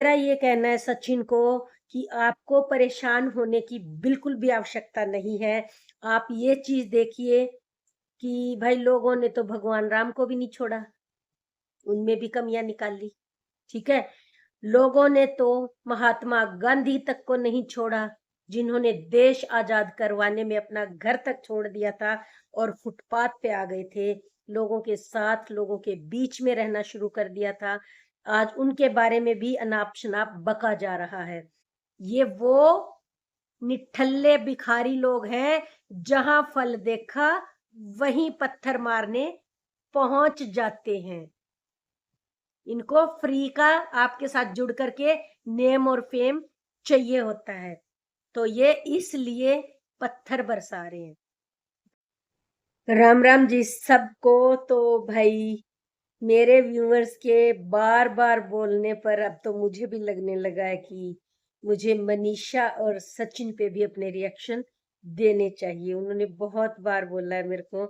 मेरा ये कहना है सचिन को कि आपको परेशान होने की बिल्कुल भी आवश्यकता नहीं है। आप ये चीज़ देखिए कि भाई लोगों ने तो भगवान राम को भी नहीं छोड़ा, उनमें भी कमियाँ निकाल ली, ठीक है? लोगों ने तो महात्मा गांधी तक को नहीं छोड़ा, जिन्होंने देश आज़ाद करवाने में अपना घर तक छोड़ दिया था और फुटपाथ पे आ गए थे। लोगों के साथ, लोगों के बीच में रहना शुरू कर दिया था। आज उनके बारे में भी अनाप-शनाप बका जा रहा है। ये वो निठल्ले भिखारी लोग हैं, जहां फल देखा वहीं पत्थर मारने पहुंच जाते हैं। इनको फ्री का आपके साथ जुड़ करके नेम और फेम चाहिए होता है, तो ये इसलिए पत्थर बरसा रहे हैं। राम राम जी सबको। तो भाई मेरे व्यूअर्स के बार बार बोलने पर अब तो मुझे भी लगने लगा है कि मुझे मनीषा और सचिन पे भी अपने रिएक्शन देने चाहिए। उन्होंने बहुत बार बोला है मेरे को,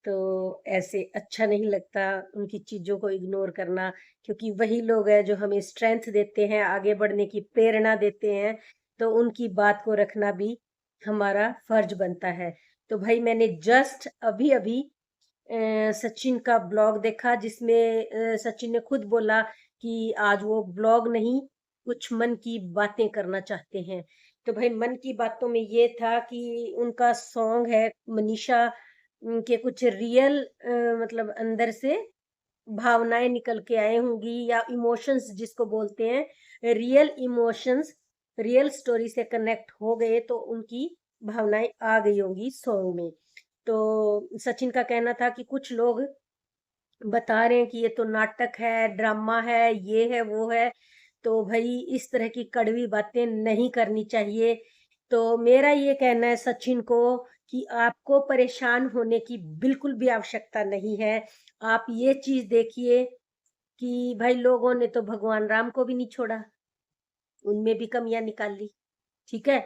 तो ऐसे अच्छा नहीं लगता उनकी चीजों को इग्नोर करना, क्योंकि वही लोग हैं जो हमें स्ट्रेंथ देते हैं, आगे बढ़ने की प्रेरणा देते हैं। तो उनकी बात को रखना भी हमारा फर्ज बनता है। तो भाई मैंने जस्ट अभी अभी सचिन का ब्लॉग देखा, जिसमें सचिन ने खुद बोला कि आज वो ब्लॉग नहीं, कुछ मन की बातें करना चाहते हैं। तो भाई मन की बातों में ये था कि उनका सॉन्ग है मनीषा के कुछ रियल मतलब अंदर से भावनाएं निकल के आए होंगी, या इमोशंस जिसको बोलते हैं, रियल इमोशंस, रियल स्टोरी से कनेक्ट हो गए तो उनकी भावनाएं आ गई होंगी सॉन्ग में। तो सचिन का कहना था कि कुछ लोग बता रहे हैं कि ये तो नाटक है, ड्रामा है, ये है, वो है। तो भाई इस तरह की कड़वी बातें नहीं करनी चाहिए। तो मेरा ये कहना है सचिन को कि आपको परेशान होने की बिल्कुल भी आवश्यकता नहीं है। आप ये चीज देखिए कि भाई लोगों ने तो भगवान राम को भी नहीं छोड़ा, उनमें भी कमियां निकाल ली, ठीक है?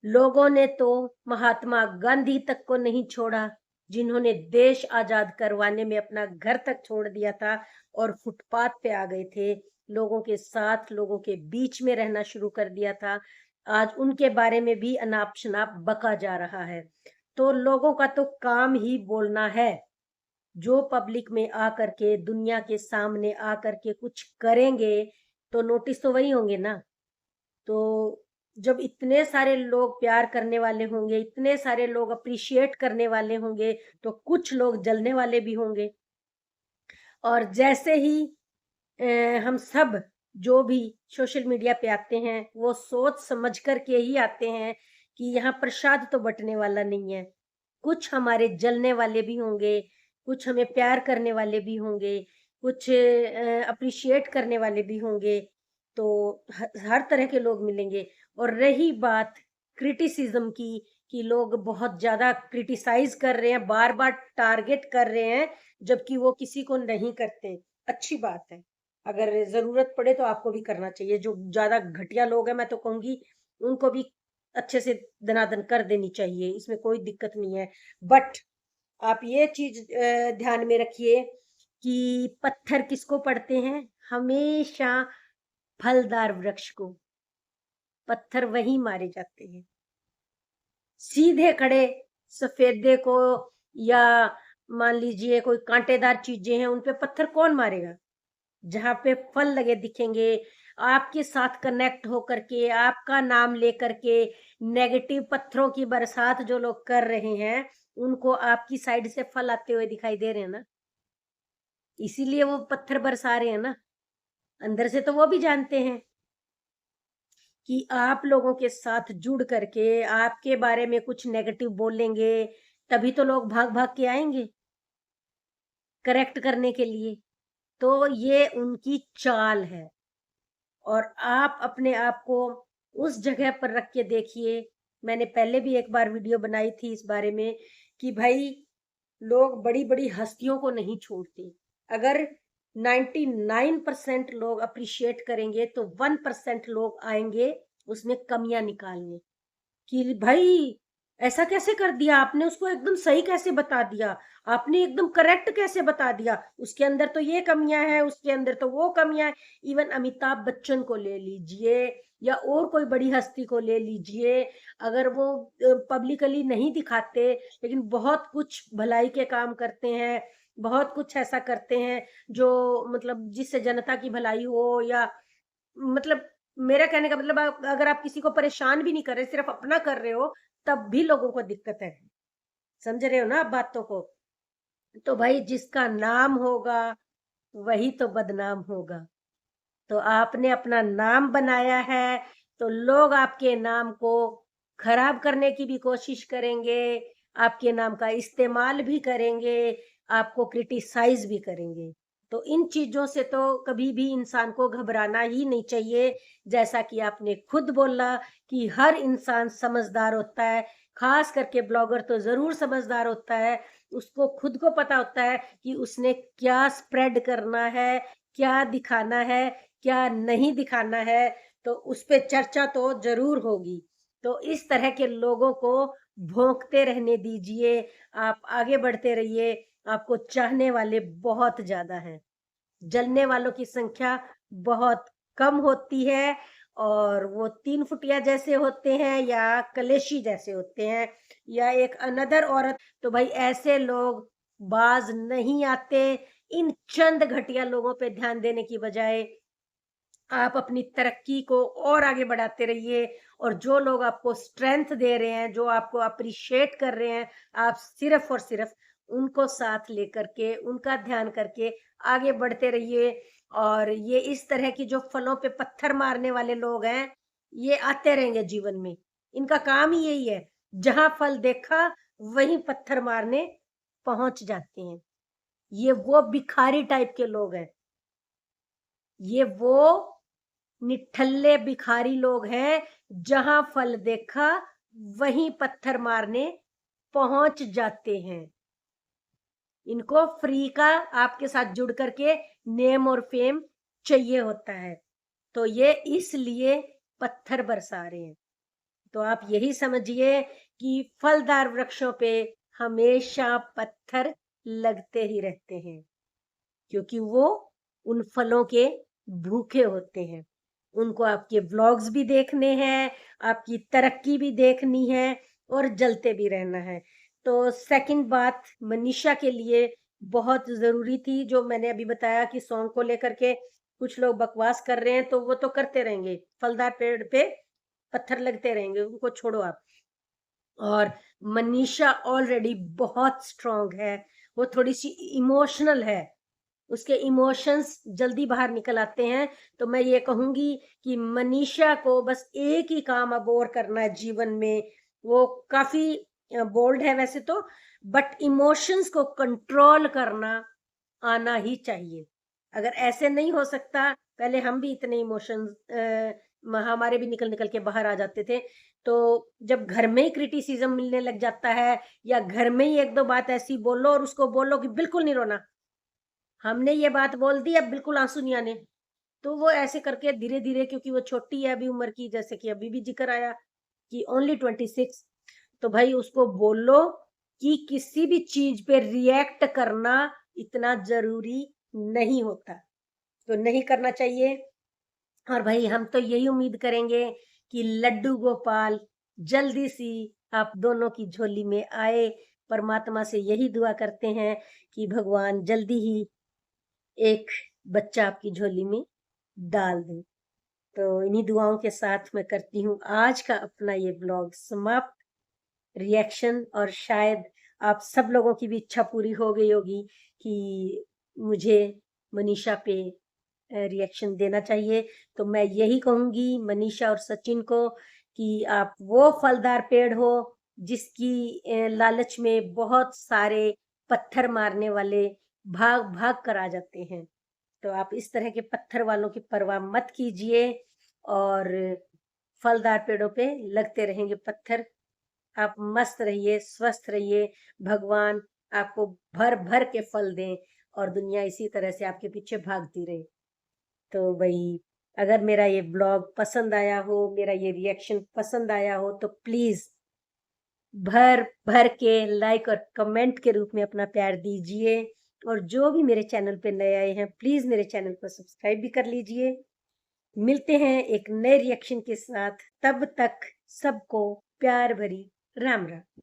लोगों ने तो महात्मा गांधी तक को नहीं छोड़ा, जिन्होंने देश आजाद करवाने में अपना घर तक छोड़ दिया था और फुटपाथ पे आ गए थे। लोगों के साथ, लोगों के बीच में रहना शुरू कर दिया था। आज उनके बारे में भी अनाप शनाप बका जा रहा है। तो लोगों का तो काम ही बोलना है। जो पब्लिक में आकर के, दुनिया के सामने आकर के कुछ करेंगे, तो नोटिस तो वही होंगे ना। तो जब इतने सारे लोग प्यार करने वाले होंगे, इतने सारे लोग अप्रिशिएट करने वाले होंगे, तो कुछ लोग जलने वाले भी होंगे। और जैसे ही हम सब जो भी सोशल मीडिया पे आते हैं, वो सोच समझ कर के ही आते हैं कि यहाँ प्रसाद तो बंटने वाला नहीं है। कुछ हमारे जलने वाले भी होंगे, कुछ हमें प्यार करने वाले भी होंगे, कुछ अप्रिशिएट करने वाले भी होंगे। तो हर तरह के लोग मिलेंगे। और रही बात क्रिटिसिज्म की, कि लोग बहुत ज्यादा क्रिटिसाइज कर रहे हैं, बार बार टारगेट कर रहे हैं, जबकि वो किसी को नहीं करते। अच्छी बात है, अगर जरूरत पड़े तो आपको भी करना चाहिए। जो ज्यादा घटिया लोग हैं, मैं तो कहूंगी उनको भी अच्छे से दनादन कर देनी चाहिए, इसमें कोई दिक्कत नहीं है। बट आप ये चीज ध्यान में रखिए कि पत्थर किसको पड़ते हैं? हमेशा फलदार वृक्ष को पत्थर वही मारे जाते हैं। सीधे खड़े सफेदे को, या मान लीजिए कोई कांटेदार चीजें हैं, उन पे पत्थर कौन मारेगा? जहाँ पे फल लगे दिखेंगे, आपके साथ कनेक्ट होकर के, आपका नाम लेकर के नेगेटिव पत्थरों की बरसात जो लोग कर रहे हैं, उनको आपकी साइड से फल आते हुए दिखाई दे रहे हैं ना, इसीलिए वो पत्थर बरसा रहे हैं ना। अंदर से तो वो भी जानते हैं कि आप लोगों के साथ जुड़ करके आपके बारे में कुछ नेगेटिव बोलेंगे, तभी तो लोग भाग भाग के आएंगे करेक्ट करने के लिए। तो ये उनकी चाल है। और आप अपने आप को उस जगह पर रख के देखिए। मैंने पहले भी एक बार वीडियो बनाई थी इस बारे में कि भाई लोग बड़ी बड़ी हस्तियों को नहीं छोड़ते। अगर 99% लोग अप्रिशिएट करेंगे, तो 1% लोग आएंगे उसमें कमियां निकालने कि भाई ऐसा कैसे कर दिया आपने, उसको एकदम सही कैसे बता दिया, आपने एकदम करेक्ट कैसे बता दिया, उसके अंदर तो ये कमियां हैं, उसके अंदर तो वो कमियां हैं। इवन अमिताभ बच्चन को ले लीजिए या और कोई बड़ी हस्ती को ले लीजिए, अगर वो पब्लिकली नहीं दिखाते लेकिन बहुत कुछ भलाई के काम करते हैं, बहुत कुछ ऐसा करते हैं जो मतलब जिससे जनता की भलाई हो, या मतलब मेरा कहने का मतलब अगर आप किसी को परेशान भी नहीं कर रहे, सिर्फ अपना कर रहे हो, तब भी लोगों को दिक्कत है। समझ रहे हो ना आप बातों को? तो भाई जिसका नाम होगा वही तो बदनाम होगा। तो आपने अपना नाम बनाया है, तो लोग आपके नाम को खराब करने की भी कोशिश करेंगे, आपके नाम का इस्तेमाल भी करेंगे, आपको क्रिटिसाइज भी करेंगे। तो इन चीजों से तो कभी भी इंसान को घबराना ही नहीं चाहिए। जैसा कि आपने खुद बोला कि हर इंसान समझदार होता है, खास करके ब्लॉगर तो जरूर समझदार होता है। उसको खुद को पता होता है कि उसने क्या स्प्रेड करना है, क्या दिखाना है, क्या नहीं दिखाना है। तो उस पे चर्चा तो जरूर होगी। तो इस तरह के लोगों को भोंकते रहने दीजिए, आप आगे बढ़ते रहिए। आपको चाहने वाले बहुत ज्यादा हैं, जलने वालों की संख्या बहुत कम होती है। और वो 3 फुटिया जैसे होते हैं या कलेशी जैसे होते हैं या एक अनदर औरत, तो भाई ऐसे लोग बाज नहीं आते। इन चंद घटिया लोगों पे ध्यान देने की बजाय आप अपनी तरक्की को और आगे बढ़ाते रहिए। और जो लोग आपको स्ट्रेंथ दे रहे हैं, जो आपको अप्रिशिएट कर रहे हैं, आप सिर्फ और सिर्फ उनको साथ लेकर के, उनका ध्यान करके आगे बढ़ते रहिए। और ये इस तरह की जो फलों पे पत्थर मारने वाले लोग हैं, ये आते रहेंगे जीवन में। इनका काम ही यही है, जहां फल देखा वहीं पत्थर मारने पहुंच जाते हैं। ये वो भिखारी टाइप के लोग हैं, ये वो निठल्ले भिखारी लोग हैं, जहां फल देखा वहीं पत्थर मारने पहुंच जाते हैं। इनको फ्री का आपके साथ जुड़ करके नेम और फेम चाहिए होता है, तो ये इसलिए पत्थर बरसा रहे हैं। तो आप यही समझिए कि फलदार वृक्षों पे हमेशा पत्थर लगते ही रहते हैं, क्योंकि वो उन फलों के भूखे होते हैं। उनको आपके व्लॉग्स भी देखने हैं, आपकी तरक्की भी देखनी है और जलते भी रहना है। तो सेकंड बात मनीषा के लिए बहुत ज़रूरी थी, जो मैंने अभी बताया कि सॉन्ग को लेकर के कुछ लोग बकवास कर रहे हैं, तो वो तो करते रहेंगे, फलदार पेड़ पे पत्थर लगते रहेंगे, उनको छोड़ो आप। और मनीषा ऑलरेडी बहुत स्ट्रांग है, वो थोड़ी सी इमोशनल है, उसके इमोशंस जल्दी बाहर निकल आते हैं। तो मैं ये कहूंगी कि मनीषा को बस एक ही काम अब और करना है जीवन में। वो काफी बोल्ड है वैसे तो, बट इमोशंस को कंट्रोल करना आना ही चाहिए। अगर ऐसे नहीं हो सकता, पहले हम भी इतने इमोशंस हमारे भी निकल निकल के बाहर आ जाते थे। तो जब घर में ही क्रिटिसिज्म मिलने लग जाता है, या घर में ही एक दो बात ऐसी बोलो और उसको बोलो कि बिल्कुल नहीं रोना, हमने ये बात बोल दी अब बिल्कुल आंसू नहीं आने, तो वो ऐसे करके धीरे धीरे, क्योंकि वो छोटी है अभी उम्र की, जैसे कि अभी भी जिक्र आया कि ओनली 26, तो भाई उसको बोलो कि किसी भी चीज पे रिएक्ट करना इतना जरूरी नहीं होता, तो नहीं करना चाहिए। और भाई हम तो यही उम्मीद करेंगे कि लड्डू गोपाल जल्दी सी आप दोनों की झोली में आए। परमात्मा से यही दुआ करते हैं कि भगवान जल्दी ही एक बच्चा आपकी झोली में डाल दें। तो इन्हीं दुआओं के साथ मैं करती हूँ आज का अपना ये ब्लॉग समाप्त। रिएक्शन, और शायद आप सब लोगों की भी इच्छा पूरी हो गई होगी कि मुझे मनीषा पे रिएक्शन देना चाहिए। तो मैं यही कहूंगी मनीषा और सचिन को कि आप वो फलदार पेड़ हो जिसकी लालच में बहुत सारे पत्थर मारने वाले भाग भाग कर आ जाते हैं। तो आप इस तरह के पत्थर वालों की परवाह मत कीजिए, और फलदार पेड़ों पे लगते रहेंगे पत्थर। आप मस्त रहिए, स्वस्थ रहिए, भगवान आपको भर भर के फल दें और दुनिया इसी तरह से आपके पीछे भागती रहे। तो भाई अगर मेरा ये ब्लॉग पसंद आया हो, मेरा ये रिएक्शन पसंद आया हो, तो प्लीज भर भर के लाइक और कमेंट के रूप में अपना प्यार दीजिए। और जो भी मेरे चैनल पे नए आए हैं, प्लीज मेरे चैनल को सब्सक्राइब भी कर लीजिए। मिलते हैं एक नए रिएक्शन के साथ, तब तक सबको प्यार भरी राम राम।